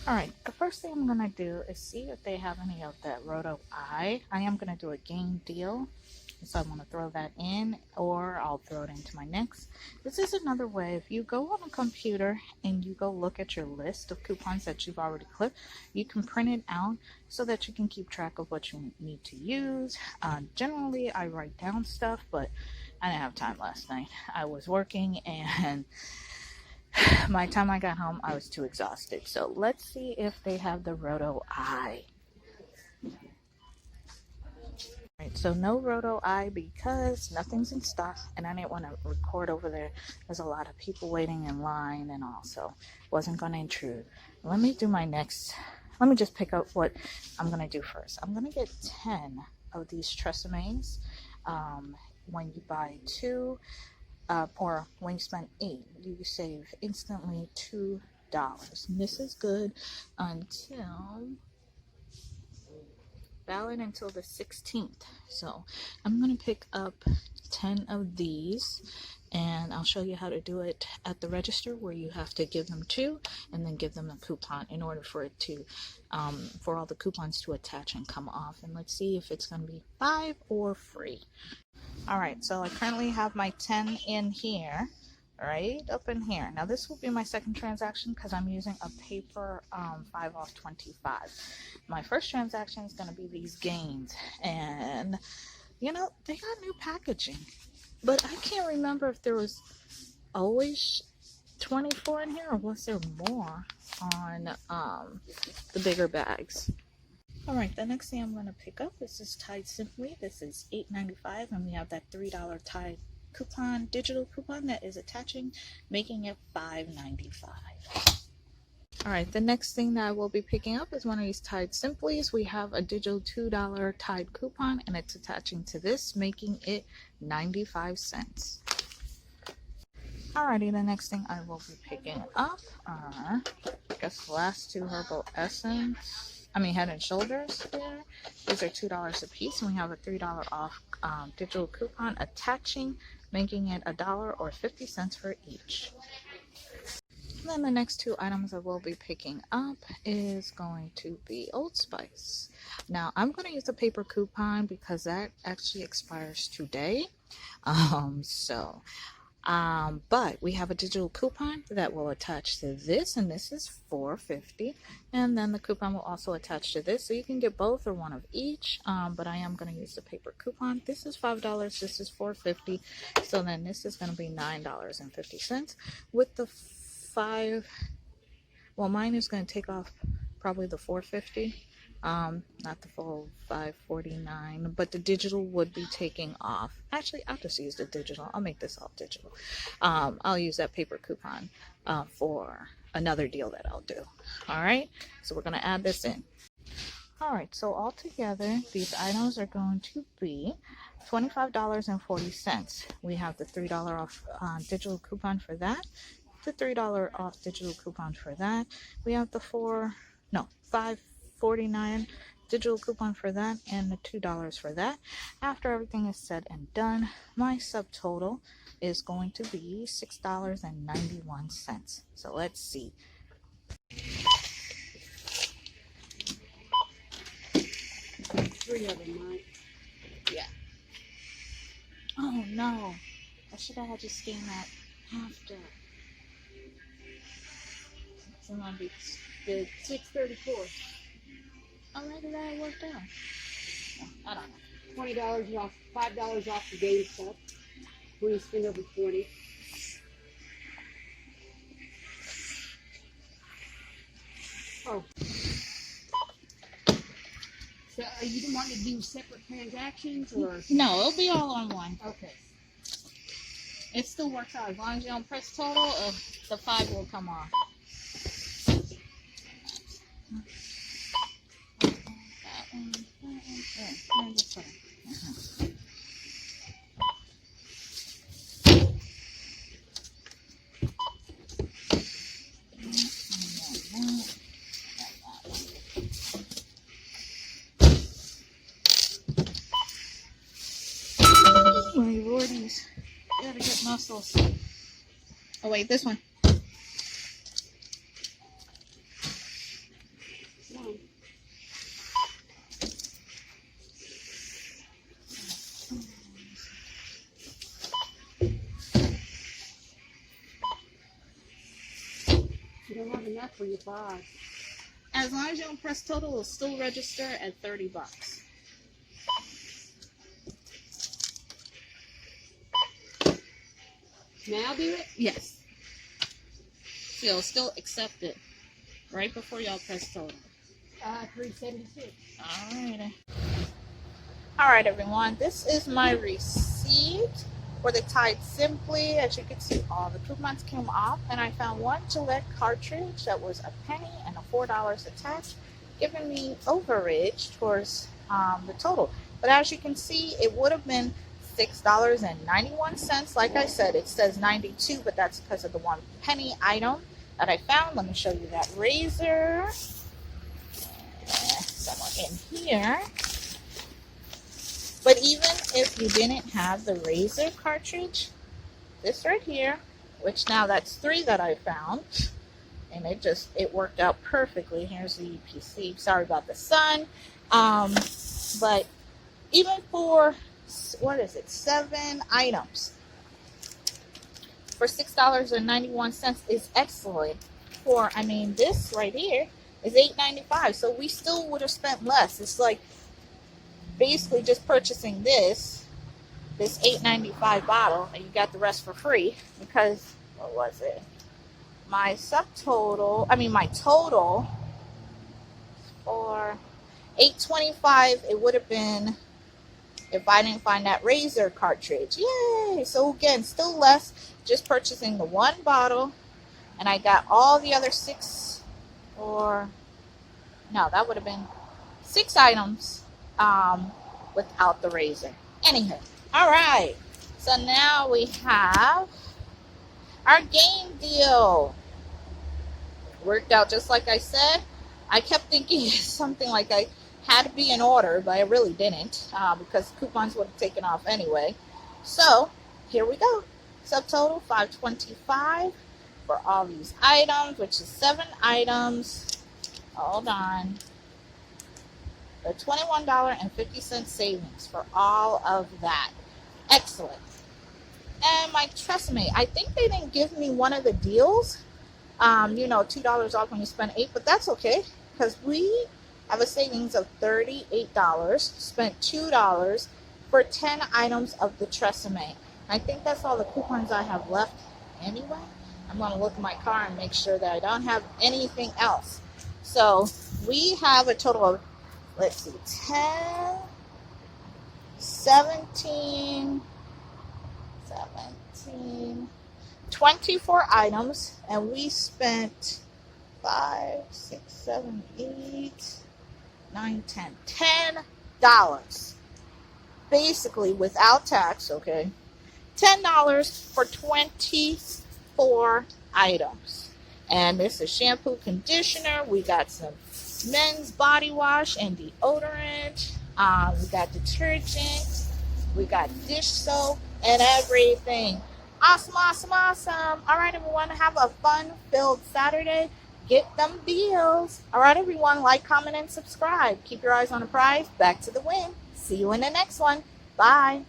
Alright, the first thing I'm going to do is see if they have any of that Roto I. I am going to do a game deal, so I'm going to throw that in, or I'll throw it into my next. This is another way. If you go on a computer and you go look at your list of coupons that you've already clipped, you can print it out so that you can keep track of what you need to use. Generally, I write down stuff, but I didn't have time last night. I was working, and by the time I got home, I was too exhausted. So let's see if they have the Roto I. Right, so no Roto I because nothing's in stock, and I didn't want to record over there. There's a lot of people waiting in line, and also wasn't going to intrude. Let me do my next. Let me just pick up what I'm going to do first. I'm going to get 10 of these Tresemmes. When you buy 2, or when you spend 8, you save instantly $2. And this is good until valid until the 16th. So I'm going to pick up 10 of these, and I'll show you how to do it at the register, where you have to give them 2 and then give them a coupon in order for it to for all the coupons to attach and come off. And let's see if it's going to be 5 or free. Alright, so I currently have my 10 in here, right up in here. Now this will be my second transaction because I'm using a paper 5 off 25. My first transaction is going to be these gains, and you know, they got new packaging, but I can't remember if there was always 24 in here or was there more on the bigger bags. Alright, the next thing I'm going to pick up is this Tide Simply. This is $8.95, and we have that $3 Tide coupon, digital coupon that is attaching, making it $5.95. Alright, the next thing that I will be picking up is one of these Tide Simplies. We have a digital $2 Tide coupon, and it's attaching to this, making it 95 cents. Alrighty, the next thing I will be picking up are, I guess, the last 2 Herbal Essence. Head and Shoulders here. These are $2 a piece, and we have a $3 off digital coupon attaching, making it $1 or 50 cents for each. And then the next 2 items I will be picking up is going to be Old Spice. Now I'm going to use a paper coupon because that actually expires today. But we have a digital coupon that will attach to this, and this is $4.50, and then the coupon will also attach to this, so you can get both or one of each. But I am going to use the paper coupon. This is $5, this is $4.50, so then this is going to be $9.50 with the 5. Well, mine is going to take off probably the $4.50. Not the full $5.49, but the digital would be taking off. Actually, I'll just use the digital. I'll make this all digital. I'll use that paper coupon for another deal that I'll do. Alright, so we're going to add this in. Alright, so altogether, these items are going to be $25.40. We have the $3 off digital coupon for that, the $3 off digital coupon for that. We have the $5.49 digital coupon for that, and the $2 for that. After everything is said and done, my subtotal is going to be $6.91. So let's see. Three of them, Mike. Yeah. Oh no, I should have had you scan that after. It's gonna be The 634. alright, that worked out. I don't know. $20 off, $5 off the game stuff when you spend over 20. Oh. So you didn't want to do separate transactions, or? No, it'll be all on one. Okay. It still works out as long as you don't press total. The 5 will come off. My lordies, gotta get muscles. Oh wait, this one. enough for your price. As long as you don't press total, it'll still register at $30. Now do it? Yes. So it'll still accept it right before y'all press total. $3.76. Alright. Alright, everyone. This is my receipt for the Tide Simply. As you can see, all the coupons came off, and I found one Gillette cartridge that was a penny and a $4 attached, giving me overage towards the total. But as you can see, it would have been $6.91. Like I said, it says 92, but that's because of the 1 penny item that I found. Let me show you that razor. Somewhere in here. But even if you didn't have the razor cartridge, this right here, which now that's 3 that I found, and it worked out perfectly. Here's the UPC. Sorry about the sun. But even for, what is it, 7 items for $6.91 is excellent. For, I mean, this right here is $8.95, so we still would have spent less. It's like basically just purchasing this $8.95 bottle, and you got the rest for free, because what was it? My total for $8.25, it would have been if I didn't find that razor cartridge. Yay! So again, still less, just purchasing the 1 bottle, and I got all the other 6, or no, that would have been 6 items without the razor. Anywho, all right. So now we have our game deal. Worked out just like I said. I kept thinking something like I had to be in order, but I really didn't, because coupons would have taken off anyway. So here we go. Subtotal $5.25 for all these items, which is 7 items. Hold on. The $21.50 savings for all of that. Excellent. And my Tresemme, I think they didn't give me one of the deals. $2 off when you spend 8, but that's okay, because we have a savings of $38, spent $2 for 10 items of the Tresemme. I think that's all the coupons I have left anyway. I'm going to look at my car and make sure that I don't have anything else. So we have a total of, let's see, 10, 17, 24 items, and we spent 5, 6, 7, 8, 9, 10, $10. Basically, without tax, okay? $10 for 24 items. And this is shampoo, conditioner. We got some men's body wash and deodorant. We got detergent. We got dish soap and everything. Awesome, awesome, awesome. All right, everyone, have a fun-filled Saturday. Get them deals. All right, everyone, like, comment, and subscribe. Keep your eyes on the prize. Back to the win. See you in the next one. Bye.